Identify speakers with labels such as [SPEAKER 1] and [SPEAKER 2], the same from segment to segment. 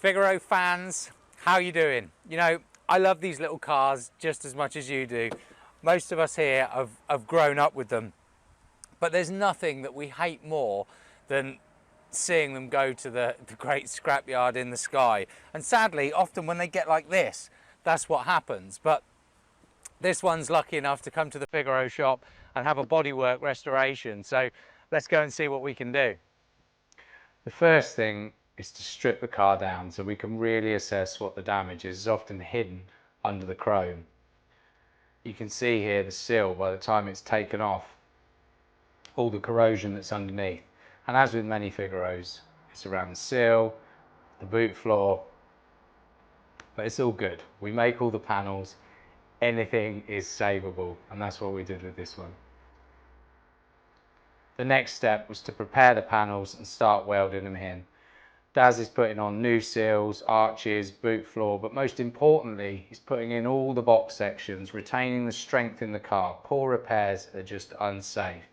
[SPEAKER 1] Figaro fans, how you doing? You know, I love these little cars just as much as you do. Most of us here have grown up with them, but there's nothing that we hate more than seeing them go to the great scrapyard in the sky. And sadly, often when they get like this, that's what happens. But this one's lucky enough to come to the Figaro shop and have a bodywork restoration. So let's go and see what we can do. The first thing is to strip the car down so we can really assess what the damage is. It's often hidden under the chrome. You can see here the sill by the time it's taken off, all the corrosion that's underneath. And as with many Figaros, it's around the sill, the boot floor, but it's all good. We make all the panels, anything is savable, and that's what we did with this one. The next step was to prepare the panels and start welding them in. Daz is putting on new seals, arches, boot floor, but most importantly, he's putting in all the box sections, retaining the strength in the car. Poor repairs are just unsafe.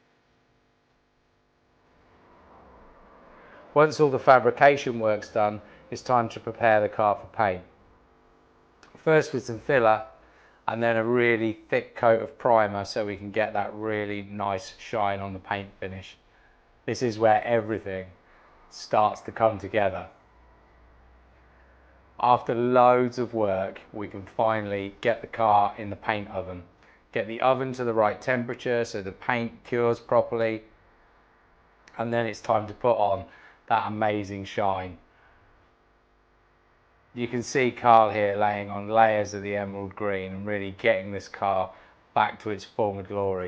[SPEAKER 1] Once all the fabrication work's done, it's time to prepare the car for paint. First with some filler, and then a really thick coat of primer so we can get that really nice shine on the paint finish. This is where everything starts to come together. After loads of work, we can finally get the car in the paint oven. Get the oven to the right temperature so the paint cures properly, and then it's time to put on that amazing shine. You can see Carl here laying on layers of the emerald green and really getting this car back to its former glory.